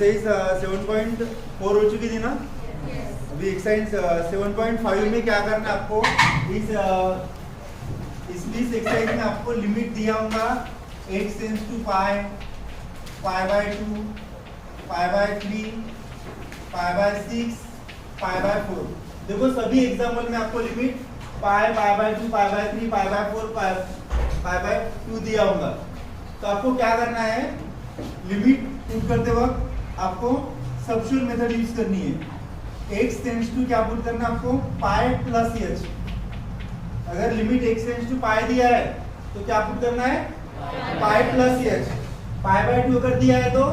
Exercise 7.4 हो चुकी थी ना। अभी एक्सरसाइज 7.5 में क्या करना है आपको, इस एक्सरसाइज में आपको लिमिट दिया होगा x tends to pi, pi by 2, pi by 3, pi by 6, pi by 4। देखो सभी एग्जाम्पल में आपको limit pi, pi by 2, pi by 3, pi by 4, pi by 2 दिया होगा। तो आपको क्या करना है, लिमिट पुट करते वक्त आपको सब्स्टिट्यूट मेथड यूज करनी है। x टेंड्स टू क्या पुट करना है आपको, पाई प्लस h। अगर लिमिट x टेंड्स टू पाई दिया है तो क्या पुट करना है, पाई प्लस h। पाई बाय 2 अगर दिया है तो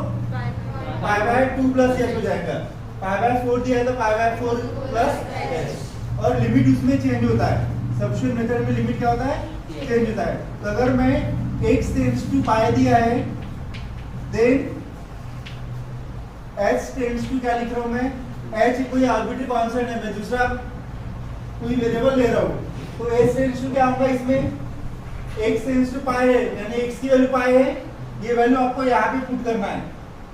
पाई बाय 2 प्लस h हो जाएगा। पाई बाय 4 दिया है तो पाई बाय 4 प्लस h। और लिमिट उसमें चेंज होता है, सब्स्टिट्यूट मेथड में लिमिट क्या होता है, चेंज होता है। तो अगर मैं x टेंड्स टू पाई दिया है, देन h टेंड्स टू क्या लिख रहा हूं मैं, h कोई आर्बिट्री कांस्टेंट है, मैं दूसरा कोई वेरिएबल ले रहा हूं। तो h टेंड्स टू क्या होगा, इसमें x टेंड्स टू पाई है, यानी x की वैल्यू पाई है, ये वैल्यू आपको यहाँ पे पुट करना है।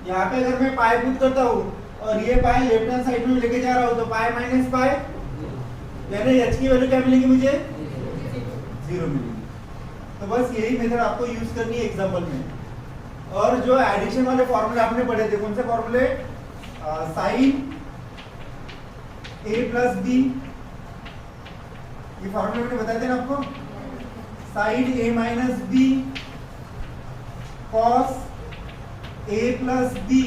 यहाँ पे अगर मैं पाई पुट करता हूँ और ये पाई लेफ्ट हैंड साइड में लेके जा रहा हूँ तो पाई माइनस पाई, यानी h की वैल्यू क्या मिलेगी मुझे, 0 मिलेगी। तो बस यही मेथड आपको यूज करनी है एग्जांपल में। और जो एडिशन वाले फॉर्मूले आपने पढ़े थे, कौन से फॉर्मूले, साइन a प्लस बी, ये फॉर्मूले मैंने बताए थे ना आपको, sine a minus b, cos a plus b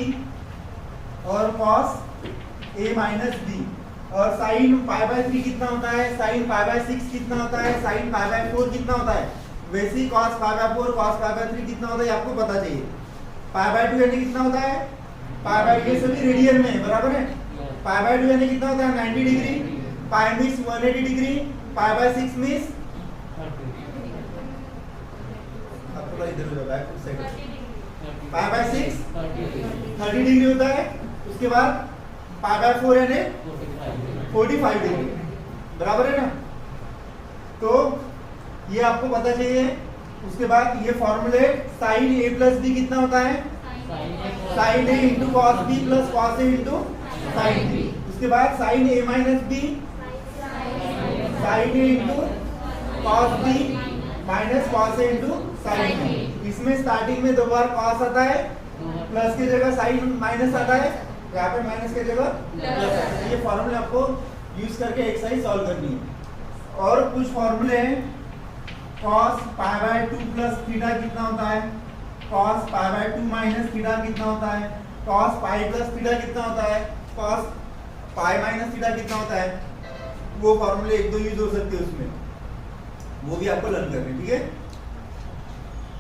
और कॉस a माइनस बी। और साइन पाई बाय 3 कितना होता है, साइन पाई बाय 6 कितना होता है, साइन पाई बाय 4 कितना होता है, वैसे ही cos pi by 4, cos pi by 3 कितना होता है आपको पता चाहिए। पाई बाय 2 यानी कितना होता है, पाई बाय, ये सभी रेडियन में है, बराबर है। पाई बाय 2 यानी कितना होता है, 90 degree, pi means 180 degree, pi by 6 means, अब थोड़ा इधर हो जाएगा, एक सेकंड, पाई बाय 6 30 डिग्री होता है। उसके बाद पाई बाय 4 यानी 45 डिग्री, बराबर है ना। तो ये आपको पता चाहिए। उसके बाद ये फॉर्मूले, साइन a प्लस बी कितना होता है, sine a into cos b plus cos a into sine b. उसके बाद sine a minus b, sine a into cos b minus cos a into sine b. इसमें स्टार्टिंग में 2 बार cos आता है, plus की जगह साइन माइनस आता है, यहाँ पे माइनस की जगह प्लस। ये फॉर्मूले आपको यूज करके एक्सरसाइज सॉल्व करनी है। और कुछ फॉर्मूले हैं, cos pi by 2 plus theta कितना होता है, cos pi by 2 minus theta कितना होता है, cos पाई प्लस थीटा कितना होता है, cos पाई माइनस थीटा कितना होता है। वो फॉर्मूले 1-2 यूज हो सकते हैं उसमें, वो भी आपको लर्न करने, ठीक है।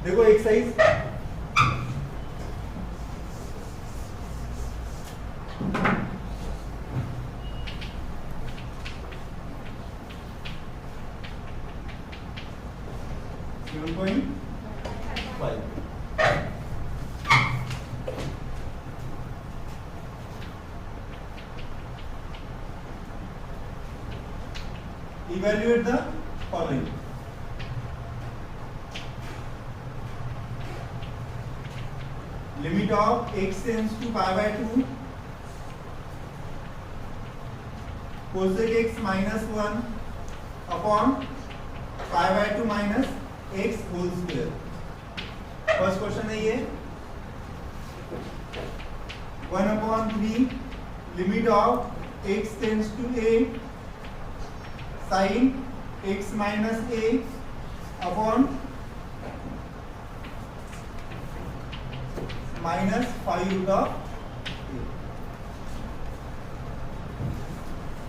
देखो exercise evaluate the following. Limit of x tends to pi by 2 cosec x minus 1 upon pi by 2 minus x whole square. First question है ये, 1/3 limit of x tends to a sine x minus a upon minus 5 root of a।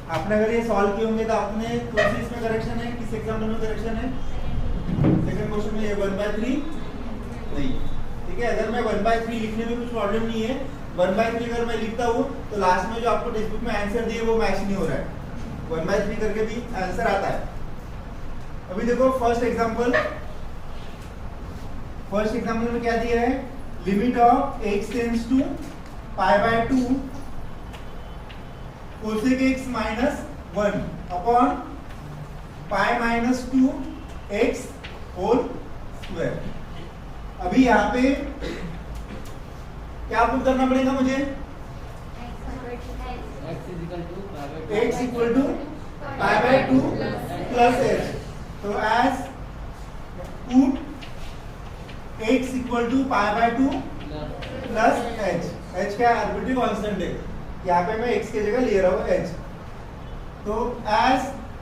आपने अगर ये solve किए होंगे तो आपने कौन सी इसमें करेक्शन है, किस एग्जाम्पल में करेक्शन है, सेकंड क्वेश्चन में ये 1/3 नहीं, ठीक है। अगर मैं 1/3 लिखने में कुछ प्रॉब्लम नहीं है, 1/3 अगर मैं लिखता हूँ तो लास्ट में जो आपको टेक्स्ट बुक में आंसर दिए वो मैच नहीं हो रहा है, 1/3 करके भी आंसर आता है। अभी देखो फर्स्ट एग्जांपल में क्या दिया है, limit of x tends to pi by 2 cosec x minus 1 upon pi minus 2 x whole square. अभी यहाँ पे क्या पुट करना पड़ेगा मुझे, x equal to pi by 2 plus h. तो as put x equal to pi by 2 plus h. h क्या arbitrary constant है, यहाँ पे मैं x की जगह ले रहा हूँ h. तो as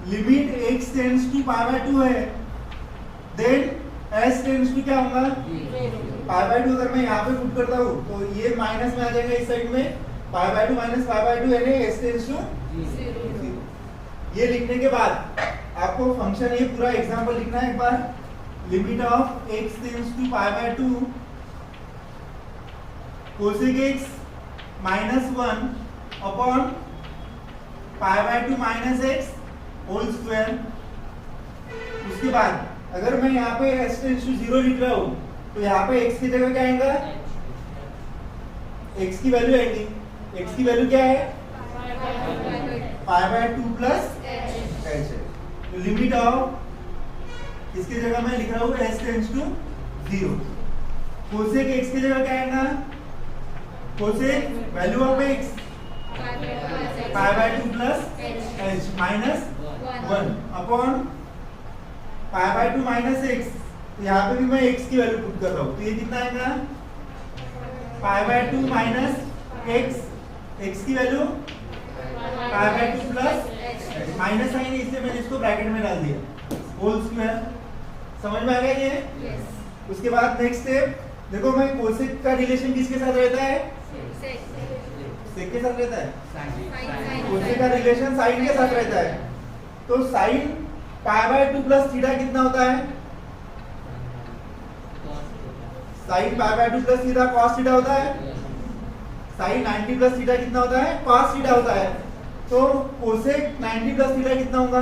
limit x tends to pi by 2 है, देन s टेंड्स टू क्या होगा, pi by 2. अगर मैं यहाँ पे पुट करता हूँ तो ये माइनस में आ जाएगा इस साइड में, pi by 2 minus pi by 2 यानी s टेंड्स टू 0. ये लिखने के बाद आपको फंक्शन ये पूरा एग्जांपल लिखना है एक बार. Limit of x tends to pi by 2 cosec x minus 1 upon pi by 2 minus x whole square. उसके बाद अगर मैं यहाँ पे s टेंड्स टू 0 लिख रहा हूँ तो यहाँ पे x की जगह क्या आएगा, x की वैल्यू आएगी. x की वैल्यू क्या है, pi by 2 प्लस h है. तो लिमिट ऑफ इसकी जगह मैं लिख रहा हूँ s tends to 0. Cosec x की जगह क्या आएगा, cosec value of x pi by 2 plus h minus 1 upon pi by 2 minus x. यहाँ पे भी मैं x की वैल्यू पुट कर रहा हूँ तो ये कितना आएगा, pi by 2 minus x. x की value pi by 2 plus minus sine है इसलिए मैंने इसको ब्रैकेट में डाल दिया, होल स्क्वायर. समझ में आ गया ये. उसके बाद नेक्स्ट स्टेप देखो, मैं कोसेक का रिलेशन किसके साथ रहता है, सेक के साथ रहता है. कोसेक का रिलेशन साइन के साथ रहता है. तो sine pi by 2 plus theta कितना होता है, sine pi by 2 plus theta cos theta होता है. साइन 90 प्लस थीटा कितना होता है, cos थीटा होता है. तो कोसेक 90 प्लस थीटा कितना होगा,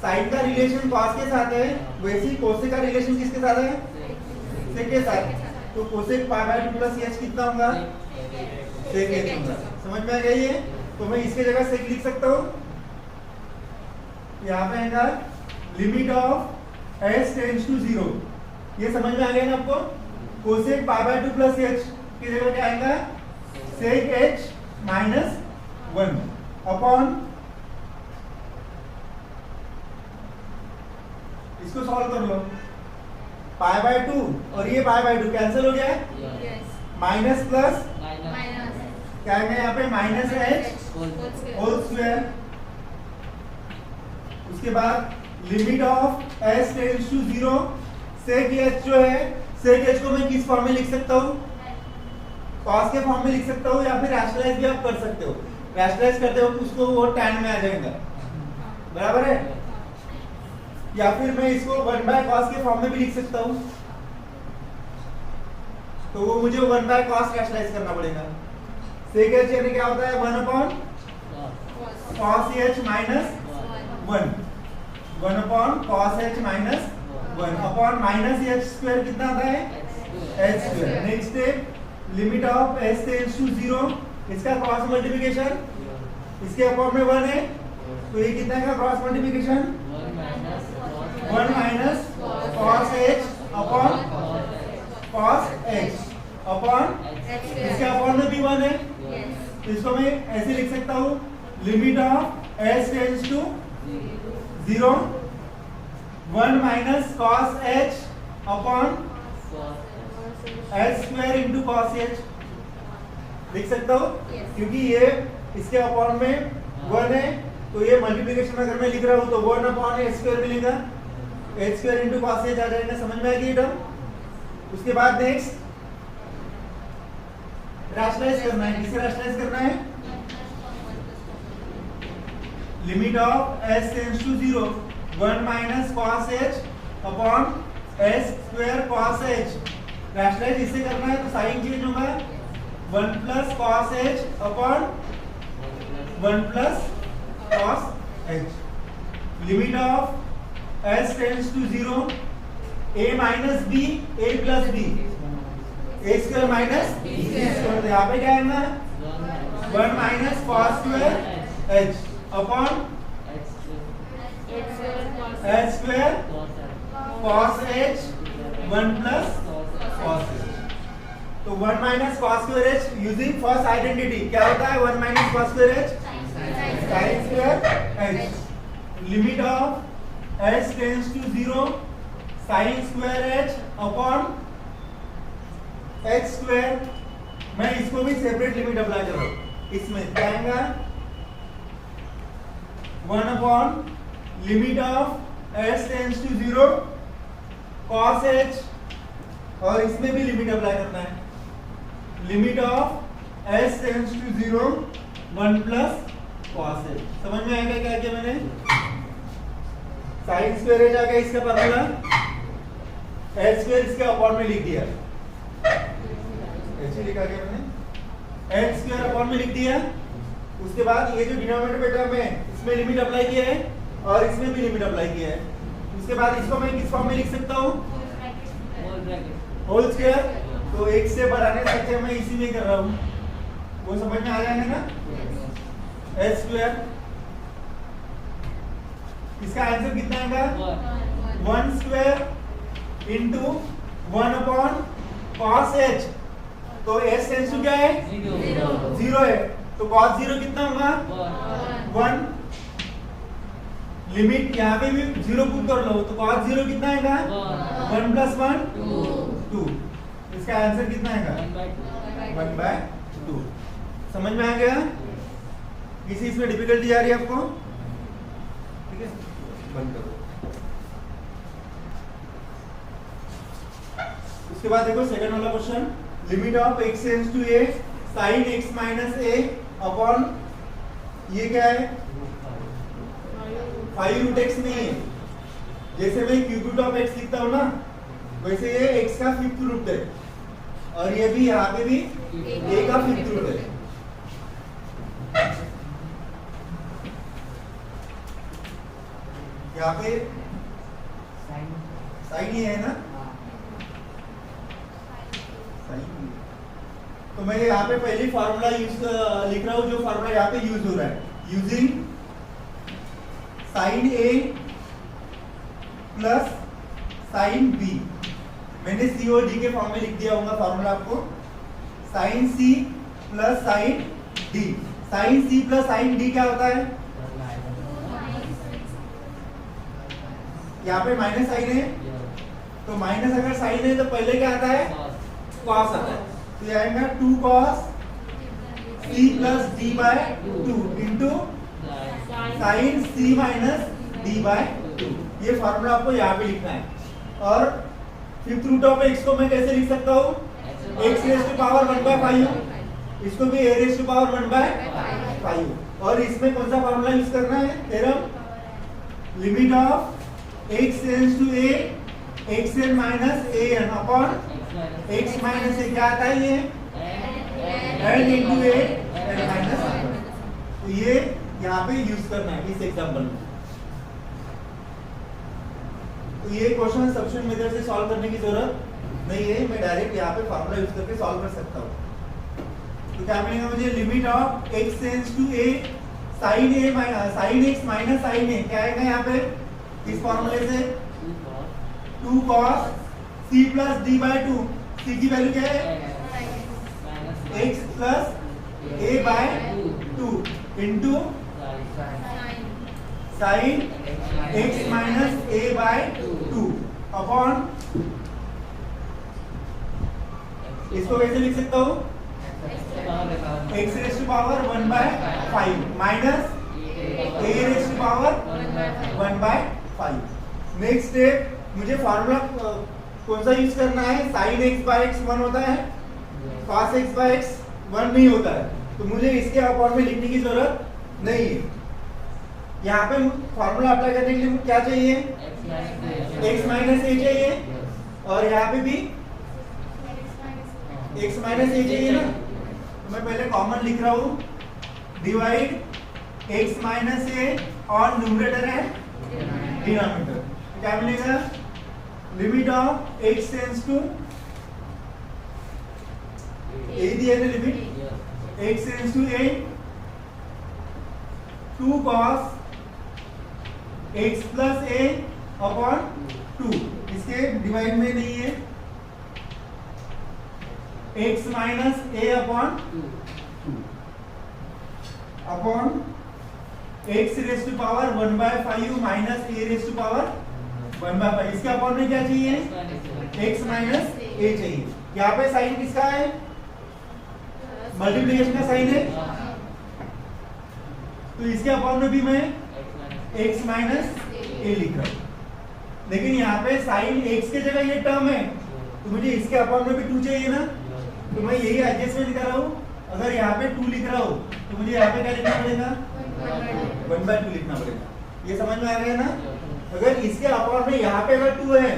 साइन का रिलेशन cos के साथ है, वैसे ही कोसेक का रिलेशन किसके साथ है, सेक के साथ. तो cosec pi by 2 plus h कितना होगा, सेक h होगा. समझ में आ गया ये. तो मैं इसके जगह सेक लिख सकता हूँ. यहाँ पे आएगा limit of s tends to 0. ये समझ में आ गया ना आपको. Cosec pi by 2 plus h की जगह क्या आएगा, सेक h माइनस 1 अपॉन, इसको सॉल्व कर लो. pi by 2 और ये pi by 2 कैंसिल हो गया, माइनस प्लस क्या आएगा यहाँ पे, माइनस h होल स्क्वायर. उसके बाद limit of s tends to 0. Sec h जो है, सेक h को मैं किस फॉर्म में लिख सकता हूँ, cos के फॉर्म में लिख सकता हूँ, या फिर रैशनलाइज भी आप कर सकते हो. रैशनलाइज करते हो तो उसको वो tan में आ जाएगा, बराबर है. या फिर मैं इसको 1 by cos के फॉर्म में भी लिख सकता हूँ. तो वो मुझे 1 by cos रैशनलाइज करना पड़ेगा. सेक h यानी क्या होता है, 1 upon cos h minus 1, 1 upon cos h minus 1 upon minus h square कितना आता है, h square. Next step, limit of s tends to 0. इसका क्रॉस मल्टीप्लिकेशन इसके अपॉन में 1 है, तो ये कितना है cross multiplication, 1 minus cos h upon cos h upon इसके अपॉन में भी 1 है. तो इसको मैं ऐसे लिख सकता हूँ, limit of s tends to 0, 1 minus cos h upon h square into cos h. लिख सकता हूँ क्योंकि ये इसके अपॉन में 1 है, तो ये मल्टीप्लिकेशन अगर मैं लिख रहा हूँ तो 1 अपॉन h स्क्वायर मिलेगा, h square into cos h आ जाएगा. समझ में आ गई टर्म. उसके बाद नेक्स्ट रैशनलाइज करना है. किसे रैशनलाइज करना है, limit of s tends to 0, 1 minus cos h upon s square cos h. Rationalise इससे करना है तो साइन चेंज होगा, 1 plus cos h upon 1 plus cos h. Limit of s tends to 0, a minus b, a plus b, a square minus b square. यहाँ पे क्या आएगा, 1 minus cos square h upon h square cos h 1 plus cos h. तो 1 minus cos square h using first identity क्या होता है, 1 minus cos square h sin square h. Limit of h tends to 0 sin square h upon h square. मैं इसको भी separate limit apply कर रहा हूँ. इसमें क्या आएगा 1 upon limit of h tends to 0 cos h, और इसमें भी लिमिट अप्लाई करना है. Limit of h tends to 0 1 plus cos h. समझ में आएगा क्या किया मैंने? sin स्क्वायर h आ गया इसका फॉर्मूला, h स्क्वायर इसके अपॉन में लिख दिया, ऐसे लिखा गया मैंने, h स्क्वायर अपॉन में लिख दिया. उसके बाद ये जो डिनोमिनेटर पे टर्म है इसमें लिमिट अप्लाई किया है और इसमें भी लिमिट अप्लाई किया है. उसके बाद इसको मैं किस फॉर्म में लिख सकता हूँ? Whole square. तो एक से बढ़ाने से मैं इसी में कर रहा हूँ, वो समझ में आ जाएगा ना? h square. इसका आंसर कितना आएगा 1 square into 1 upon cos h. तो h टेंड्स टू क्या है 0 है, तो cos 0 कितना होगा 1. लिमिट यहाँ पे भी 0 पुट कर लो, तो cos 0 कितना आएगा 1 प्लस 1 2. इसका आंसर कितना आएगा 1/2. समझ में आ गया? किसी इसमें डिफिकल्टी आ रही है आपको? ठीक है, बंद करो. उसके बाद देखो सेकंड वाला question. Limit of x tends to a sin x minus a upon, ये क्या है 5 रूट x नहीं है. जैसे मैं क्यूब रूट ऑफ x लिखता हूँ ना, वैसे ये x का 5th रूट है, और ये भी यहाँ पे भी a का 5th रूट है. यहाँ पे साइन ही है ना, तो मैं यहाँ पे पहले फार्मूला यूज लिख रहा हूँ, जो फार्मूला यहाँ पे यूज हो रहा है. Using sine a plus sine b. मैंने c और d के फॉर्म में लिख दिया होगा फार्मूला आपको. Sine c plus sine d. Sine c plus sine d क्या होता है? यहाँ पे माइनस साइन है, तो माइनस अगर साइन है तो पहले क्या आता है cos आता है. तो ये आएगा 2 cos c plus d by 2 into sine c minus d by 2. ये फार्मूला आपको यहाँ पे लिखना है. और 5th रूट ऑफ x को मैं कैसे लिख सकता हूँ? x raise to power 1/5. इसको भी a रेज़ टू पावर 1/5. और इसमें कौन सा फार्मूला यूज करना है? Theorem limit of x tends to a xn minus an upon x minus a. क्या आता है ये n into a n minus. तो ये यहाँ पे यूज करना है इस एग्जांपल में. तो ये क्वेश्चन सब्स्टिट्यूशन मेथड से सॉल्व करने की जरूरत नहीं है, मैं डायरेक्ट यहाँ पे फार्मूला यूज करके सॉल्व कर सकता हूँ. तो क्या मिलेगा मुझे? Limit of x tends to a sin a sin x minus sin a. क्या आएगा यहाँ पे इस फार्मूले से? 2 cos c plus d by 2. c की वैल्यू क्या है? x plus a by 2 into sine x minus a by 2 upon, इसको कैसे लिख सकता हूँ? x raise to power 1/5 minus a raise to power 1/5. Next step, मुझे फार्मूला कौन सा यूज करना है? साइन x बाय x 1 होता है, cos x बाय x 1 नहीं होता है, तो मुझे इसके अपॉन में लिखने की जरूरत नहीं है. यहाँ पे फार्मूला अप्लाई करने के लिए क्या चाहिए? x माइनस a चाहिए, और यहाँ पे भी x माइनस a चाहिए ना. तो मैं पहले कॉमन लिख रहा हूँ, डिवाइड x माइनस a और न्यूमरेटर है डिनोमिनेटर. क्या मिलेगा? Limit of x tends to a दिया है limit, x tends to a 2 cos x plus a upon 2. इसके डिवाइड में नहीं है, x minus a upon 2 upon x raise to power 1/5 minus a raise to power 1/5। इसके upon में क्या चाहिए? x माइनस a चाहिए। यहाँ पे साइन किसका है? मल्टीप्लिकेशन का साइन है, तो इसके अपॉन में भी मैं x माइनस a लिख रहा हूँ। लेकिन यहाँ पे साइन x के जगह ये टर्म है, तो मुझे इसके अपॉन में भी 2 चाहिए ना, तो मैं यही एडजस्टमेंट कर रहा हूँ। अगर यहाँ पे 2 लिख रहा हूँ तो मुझे यहाँ पे क्या लिखना पड़ेगा? 1/2 लिखना पड़ेगा। ये समझ में आ गया ना? अगर इसके अपॉन में यहाँ पे अगर 2 है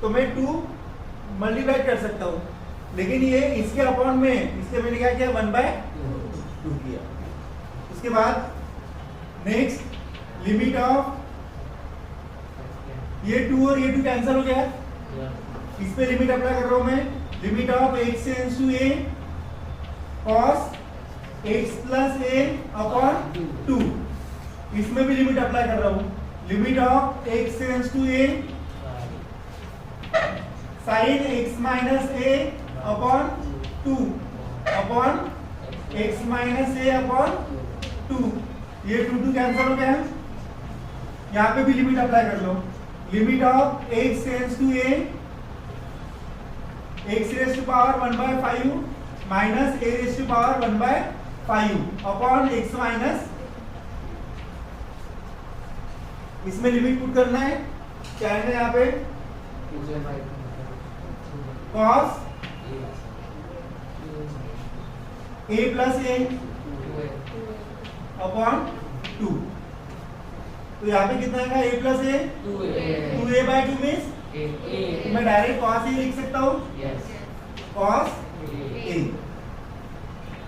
तो मैं 2 मल्टीप्लाई कर सकता हूँ, लेकिन ये इसके अपॉन में, इसके मैंने क्या किया? 1/2 किया। उसके बाद नेक्स्ट लिमिट ऑफ, ये 2 और ये 2 कैंसिल हो गया, इस पे लिमिट अप्लाई कर रहा हूं मैं। Limit of x tends to a cos x plus a upon 2, इसमें भी लिमिट अप्लाई कर रहा हूं। Limit of x tends to a sin x minus a upon 2 upon x minus a upon 2, ये 2 कैंसिल हो गया। यहाँ पे भी लिमिट अप्लाई कर लो। Limit of x tends to a x raise to power 1/5 minus a raise to power 1/5 upon x minus, इसमें limit put करना है। क्या है यहाँ पे? cos a plus a upon 2, तो यहाँ पे कितना आएगा? a plus a, 2a/2 means मैं डायरेक्ट cos a लिख सकता हूँ, cos a।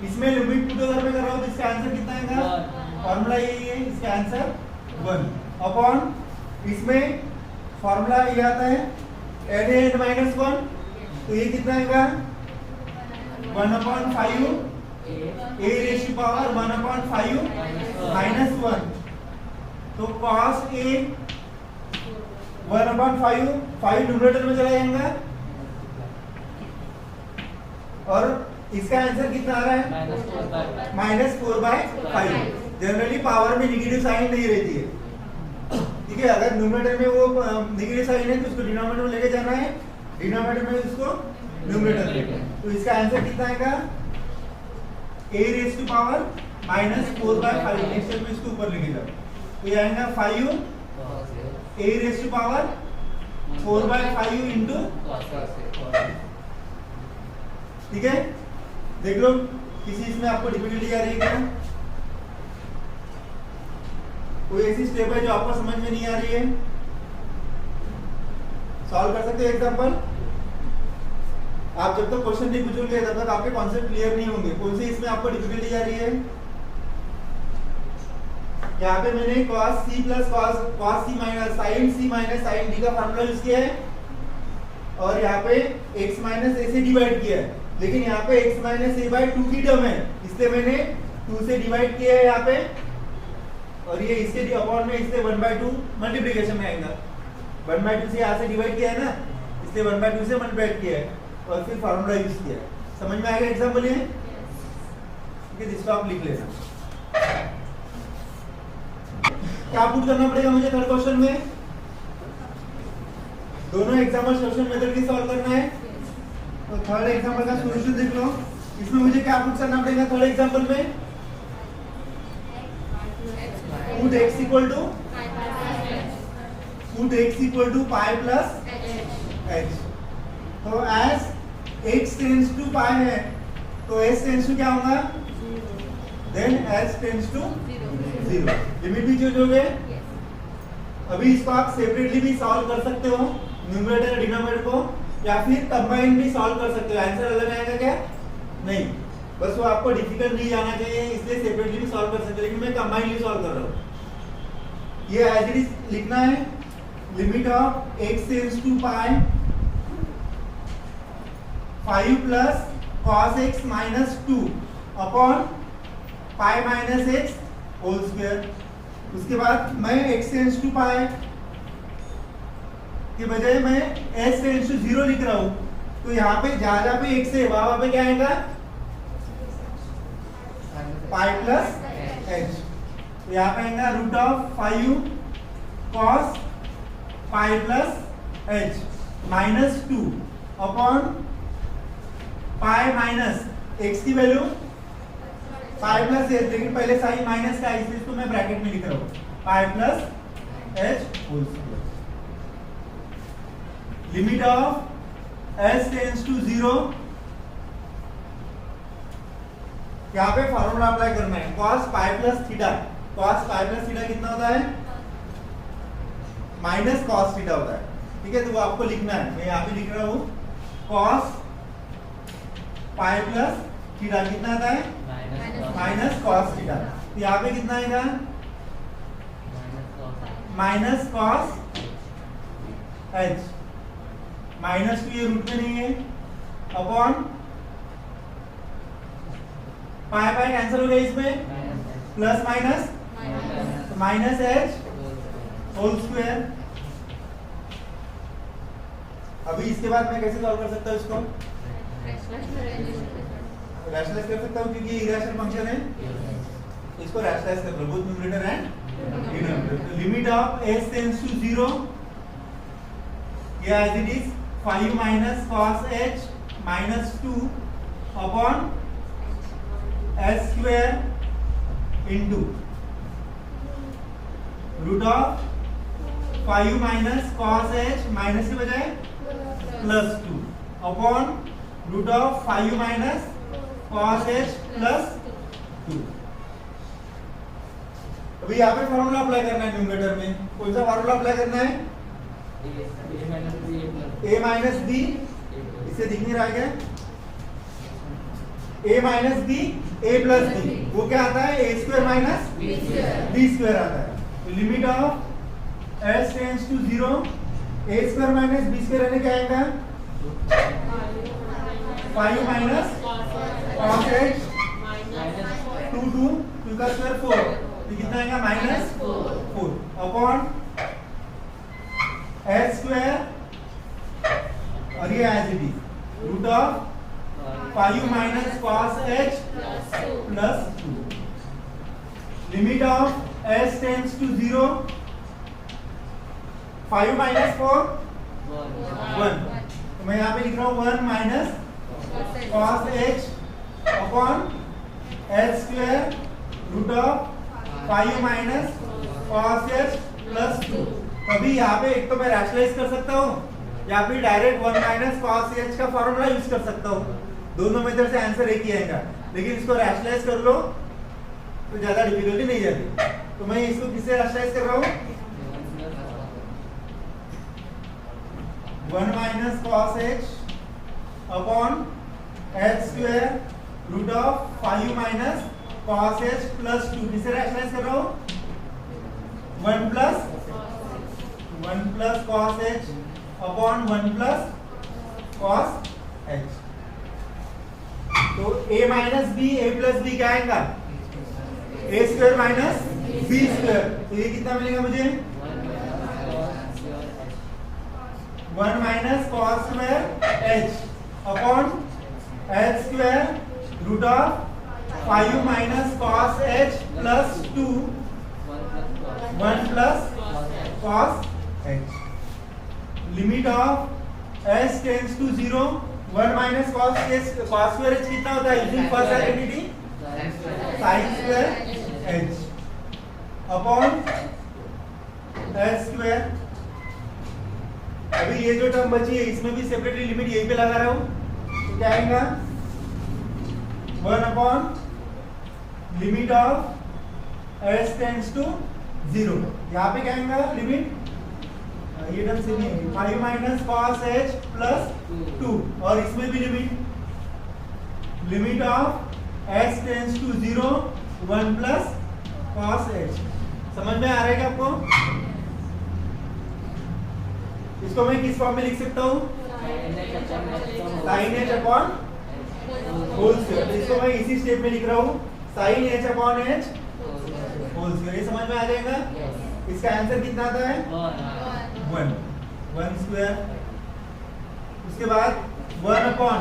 इसमें लिमिट पुट अगर मैं कर रहा हूँ तो इसका आंसर कितना आएगा? फॉर्मूला यही है, इसका आंसर 1 अपॉन, इसमें फॉर्मूला ये आता है n माइनस 1, तो ये कितना आएगा? 1/5 a raise to power 1/5 minus 1, तो cos a 1/5, 5 न्यूमरेटर में चला जाएगा, और इसका आंसर कितना आ रहा है? -4/5। जनरली पावर में नेगेटिव साइन नहीं रहती है, ठीक है? अगर न्यूमरेटर में वो नेगेटिव साइन है तो उसको डिनोमिनेटर में लेके जाना है, डिनोमिनेटर में उसको न्यूमरेटर लेके। तो इसका आंसर कितना आएगा? a raise to power -4/5। Next step में इसको ऊपर लेके जाओ, तो ये आएगा 5 a raise to power 4/5 into, ठीक है? देख लो किसी इसमें आपको डिफिकल्टी आ रही है क्या? कोई ऐसी स्टेप है जो आपको समझ में नहीं आ रही है? सॉल्व कर सकते हो एग्जांपल? आप जब तक क्वेश्चन नहीं पूछोगे तब तक आपके कॉन्सेप्ट क्लियर नहीं होंगे। कौन सी इसमें आपको डिफिकल्टी आ रही है? यहाँ पे मैंने cos c plus cos c minus sin c minus sin d का फॉर्मूला यूज किया है, और यहाँ पे x माइनस a से डिवाइड किया है, लेकिन यहाँ पे x माइनस a/2 की टर्म है, इसलिए मैंने 2 से डिवाइड किया है यहाँ पे, और ये इसके अपॉन में इससे 1/2 मल्टीप्लिकेशन में आएगा। 1/2 से यहाँ से डिवाइड किया है ना, इसलिए 1/2 से मल्टीप्लाई किया है, और फिर फॉर्मूला यूज किया है। समझ में आएगा एग्जाम्पल ये? ठीक है, इसको आप लिख लेना। क्या पुट करना पड़ेगा मुझे थर्ड क्वेश्चन में? दोनों एग्जाम्पल सोल्यूशन मेथड की सॉल्व करना है, तो थर्ड एग्जाम्पल का सॉल्यूशन देख लो। इसमें मुझे क्या पुट करना पड़ेगा थर्ड एग्जाम्पल में? Put x equal to pi plus h। तो as x tends to pi है, तो s टेंड्स टू क्या होगा? Then s tends to 0। Limit भी चेंज हो गए। अभी इसको आप सेपरेटली भी सॉल्व कर सकते हो, न्यूमरेटर और डिनोमिनेटर को, या फिर कंबाइन भी सॉल्व कर सकते हो। आंसर अलग आएगा क्या? नहीं, बस वो आपको डिफिकल्ट नहीं जाना चाहिए, इसलिए सेपरेटली भी सॉल्व कर सकते हो, लेकिन मैं कंबाइनली सॉल्व कर रहा हूँ। ये एज इट इज लिखना है। Limit of x tends to pi 5 plus cos x minus 2 upon pi minus x whole square. उसके बाद मैं x टेंड्स टू पाई के बजाय मैं s टेंड्स टू 0 लिख रहा हूं, तो यहाँ पे जहां पे x है वहां पे क्या आएगा? Pi plus h। तो यहाँ पे आएगा root of 5 cos pi plus h minus 2 upon pi minus x की वैल्यू पाई प्लस एच, लेकिन पहले साइन माइनस का इसलिए इसको मैं ब्रैकेट में लिख रहा हूँ, pi plus h whole square. Limit of s tends to 0, यहाँ पे फॉर्मूला अप्लाई करना है cos pi plus theta. cos pi plus theta कितना होता है? माइनस cos थीटा होता है, ठीक है। तो वो आपको लिखना है, मैं यहाँ पे लिख रहा हूँ cos पाई प्लस थीटा कितना आता है? Minus cos theta. तो यहाँ पे कितना आएगा? माइनस cos h माइनस 2 ये रूट में नहीं है, अपॉन पाई पाई कैंसिल हो गया इसमें, प्लस माइनस तो माइनस एच होल स्क्वायर। अभी इसके बाद मैं कैसे सॉल्व कर सकता हूँ इसको? रैशनलाइज कर सकता हूँ क्योंकि ये इरेशनल फंक्शन है, इसको रैशनलाइज कर लो, both numerator and denominator. Limit of s tends to 0, ये as it is 5 minus cos h minus 2 upon s square into root of 5 minus cos h minus के बजाय प्लस 2 अपॉन root of 5 minus cos h plus 2। अभी यहाँ पे formula apply करना है numerator में। कौन सा फॉर्मूला अप्लाई करना है? a माइनस बी, इससे दिख नहीं रहा है a minus b a plus b, वो क्या आता है? a square minus b square आता है। तो limit of s tends to 0, a square minus b square यानी क्या आएगा? 5 माइनस cos h 2 का स्क्वायर 4, तो कितना आएगा? माइनस 4 अपॉन एच स्क्वायर, और ये as it is root of 5 minus cos h plus 2। Limit of s tends to 0, 5 minus 4 1, तो मैं यहाँ पे लिख रहा हूँ 1 minus cos h upon h square root of 5 minus cos h plus 2। अभी यहाँ पे एक तो मैं रैशनलाइज कर सकता हूँ या फिर डायरेक्ट 1 माइनस cos h का फॉर्मूला यूज कर सकता हूँ। दोनों मेथड से आंसर एक ही आएगा, लेकिन इसको रैशनलाइज कर लो तो ज्यादा डिफिकल्टी नहीं जाती। तो मैं इसको किससे रैशनलाइज कर रहा हूँ? 1 minus cos h upon h square root of 5 minus cos h plus 2, किससे रैशनलाइज कर रहा हूँ? 1 plus cos h upon 1 plus cos h। तो a minus b a plus b क्या आएगा? a square minus b square, तो ये कितना मिलेगा मुझे? 1 minus cos square h upon h square root of 5 minus cos h plus 2 1 plus cos h। Limit of s tends to 0, 1 minus cos square h कितना होता है? Using first identity sin square h upon h square. अभी ये जो term बची है इसमें भी सेपरेटली लिमिट यहीं पे लगा रहा हूं, तो क्या आएगा? 1 upon limit of s tends to 0, यहाँ पे क्या आएगा लिमिट? ये टर्म से नहीं, 5 माइनस cos h प्लस 2, और इसमें भी limit of s tends to 0 1 plus cos h। समझ में आ रहा है क्या आपको? इसको मैं किस फॉर्म में लिख सकता हूँ? sin h upon whole square. इसको मैं इसी स्टेप में लिख रहा हूँ, sin h upon h whole square. ये समझ में आ जाएगा? इसका आंसर कितना आता है? 1 स्क्वायर। उसके बाद 1 अपॉन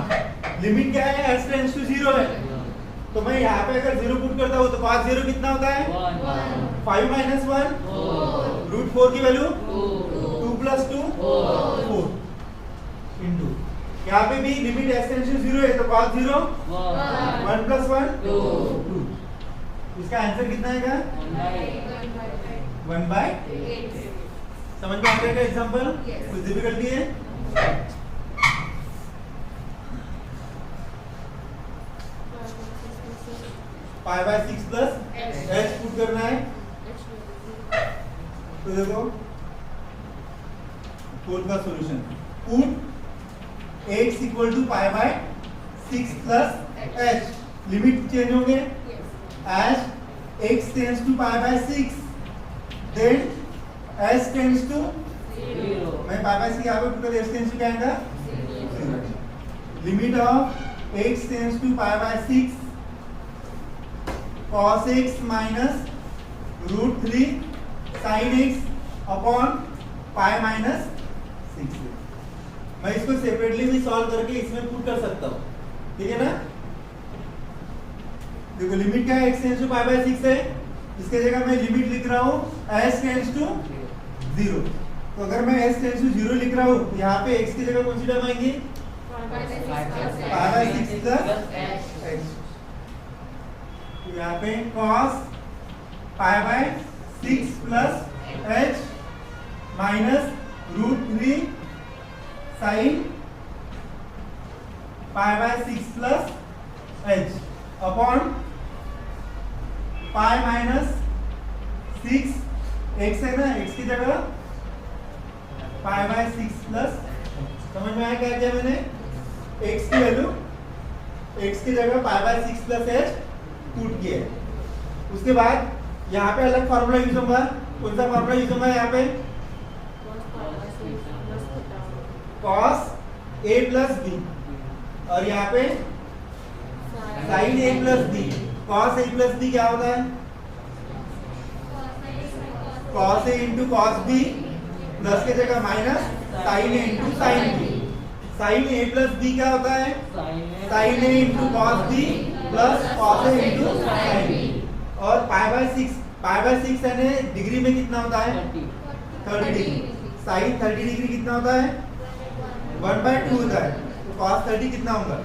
लिमिट क्या है? s टेंड्स टू 0 है, तो मैं यहाँ पे अगर 0 पुट करता हूँ तो cos 0 कितना होता है 5 माइनस 1 रूट 4 की वैल्यू 2 प्लस 2 4 इंटू यहाँ पे भी लिमिट s टेंड्स टू 0 है तो cos 0 1 प्लस 1 2। इसका आंसर कितना आएगा 1/8। समझ में आ गया एग्जांपल? कुछ डिफिकल्टी है? 5/6 प्लस h पुट करना है तो देखो 4 का solution put x equal to π/6 plus h limit change होंगे as x tends to π/6 then s tends to 0 मैं π/6 यहाँ पे पुट कर s टेंड्स टू क्या आएगा 0 limit of x tends to π/6 cos x minus root 3 sin x upon pi minus 6। मैं इसको separately भी सॉल्व करके इसमें पुट कर सकता हूँ, ठीक है ना। देखो लिमिट क्या है x टेंड्स टू π/6 है, इसके जगह मैं लिमिट लिख रहा हूँ s टेंड्स टू 0। तो अगर मैं s टेंड्स टू 0 लिख रहा हूँ तो यहाँ पे x की जगह कौन सी टर्म आएंगी π/6 प्लस h। तो यहाँ पे cos π/6 plus h minus root 3 sin π/6 plus h upon pi minus 6 x है ना, x की जगह π/6 प्लस। समझ में आया क्या किया मैंने? x की वैल्यू x की जगह π/6 प्लस h पुट किया है। उसके बाद यहाँ पे अलग फार्मूला यूज होगा। कौन सा फार्मूला यूज होगा यहाँ पे? cos a प्लस b और यहाँ पे sin a plus b। cos a plus b क्या होता है cos a into cos b plus के जगह minus sin a into sin b। sin a plus b क्या होता है sin a into cos b plus cos a into sin b। और π/6 यानी डिग्री में कितना होता है 30 डिग्री। sin 30 डिग्री कितना होता है 1/2 होता है। तो cos 30 कितना होगा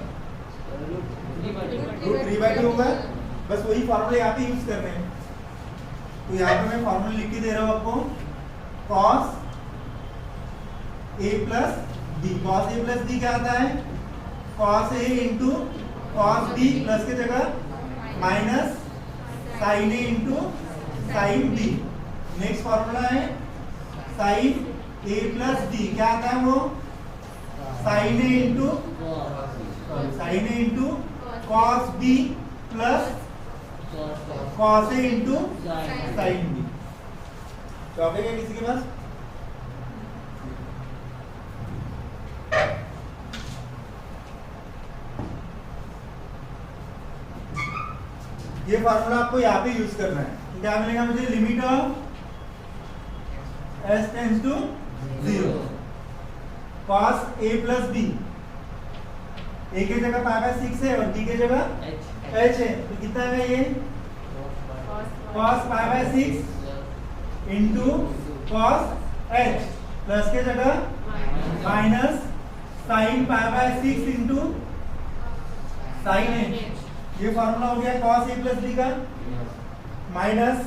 रूट 3/2 होगा। बस वही फॉर्मूले यहाँ पे यूज करने हैं। तो यहाँ पे मैं फॉर्मूला लिख के दे रहा हूँ आपको cos a plus b। cos a plus b क्या आता है cos a into cos b plus के जगह minus sin a into sin b। Next formula है sin a प्लस b क्या आता है वो sin a into cos b plus cos a into sin b। Topic है किसी के पास? ये फार्मूला आपको यहाँ पे यूज करना है। क्या मिलेगा मुझे? Limit of s tends to 0 cos a plus b। a के जगह π/6 है और b के जगह h है, तो कितना है ये cos π/6 into cos h plus के जगह minus sin π/6 into sin h। ये फॉर्मूला हो गया cos a प्लस b का माइनस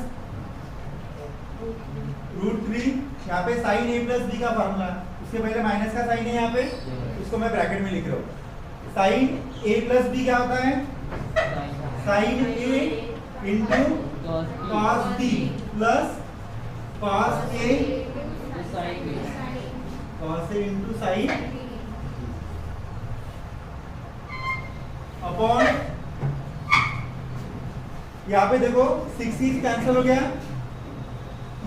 रूट 3 यहाँ पे sin a प्लस b का फॉर्मूला। उसके पहले माइनस का साइन है यहाँ पे, उसको मैं ब्रैकेट में लिख रहा हूँ। sin a प्लस b क्या होता है sin a into cos b plus cos a into sin upon यहाँ पे देखो 6 कैंसिल हो गया,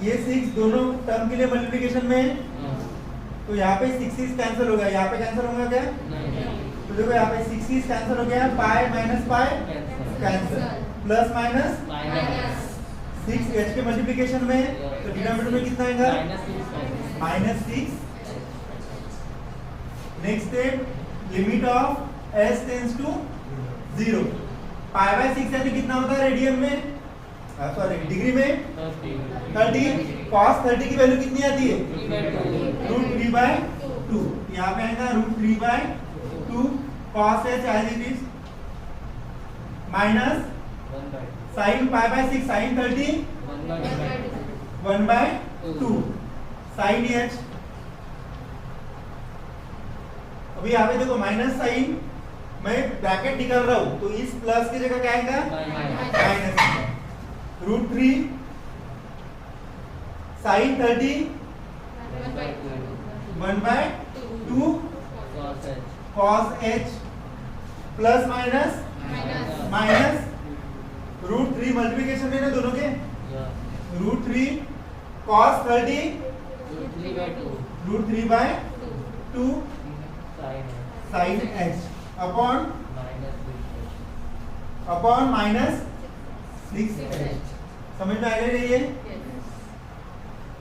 ये 6 दोनों टर्म के लिए मल्टीप्लिकेशन में है, तो यहाँ पे 6 कैंसिल हो गया। यहाँ पे कैंसिल होगा क्या? तो देखो यहाँ पे 6 कैंसिल हो गया, pi minus pi cancel, plus minus 6 h के मल्टीप्लिकेशन में, तो डिनोमिनेटर में कितना आएगा -6। Next step limit of s tends to 0 pi by 6 यानी कितना होता है रेडियन में, सॉरी डिग्री में 30। cos 30 की वैल्यू कितनी आती है, √3/2। यहाँ पे आएगा √3/2 cos h as it is minus sin pi by 6 sin 30 1/2 sin h। अभी यहाँ पे देखो माइनस साइन, मैं ब्रैकेट निकाल रहा हूँ तो इस प्लस की जगह क्या आएगा minus, √3 sin 30 1/2 cos h plus minus minus √3 multiplication है ना दोनों के, √3 cos 30 √3/2 sin h upon -6h। समझ में आ रही है?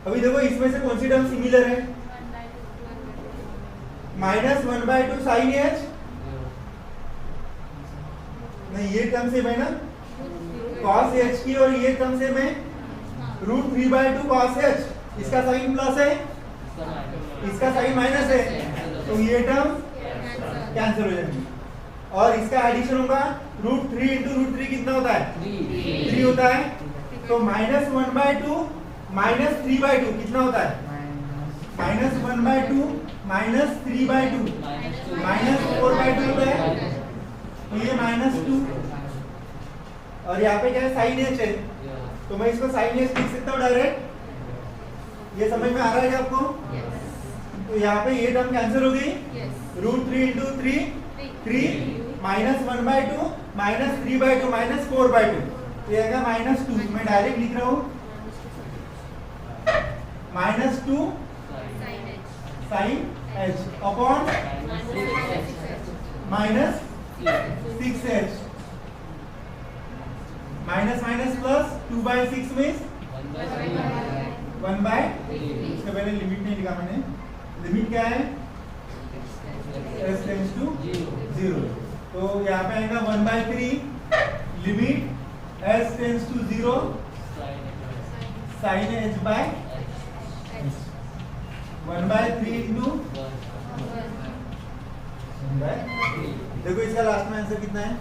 अभी देखो इसमें से कौन सी टर्म सिमिलर है, -1/2 sin h, नहीं ये टर्म सेम है ना cos h की, और ये टर्म सेम है √3/2 cos h, इसका साइन प्लस है इसका साइन माइनस है, तो ये टर्म कैंसिल हो जाएगी। और इसका एडिशन होगा √3 × √3 कितना होता है 3 होता है, तो -1/2 -3/2 कितना होता है, -1/2 -3/2 -4/2 होता है, तो ये -2। और यहाँ पे क्या है साइन h है, तो मैं इसको साइन h लिख सकता हूँ डायरेक्ट। ये समझ में आ रहा है आपको? तो यहाँ पे ये टर्म कैंसिल हो गई, √3 × 3 -1/2 -3/2 -4/2, ये आएगा -2। मैं डायरेक्ट लिख रहा हूँ -2 sin h upon -6h, minus minus plus 2/6 में 1/3। इसके पहले लिमिट नहीं लिखा मैंने, लिमिट क्या है s टेंड्स टू 0, तो यहाँ पे आएगा 1/3 limit s tends to 0 sin h by 1/3 इंटू 1/3। देखो इसका लास्ट में आंसर कितना है,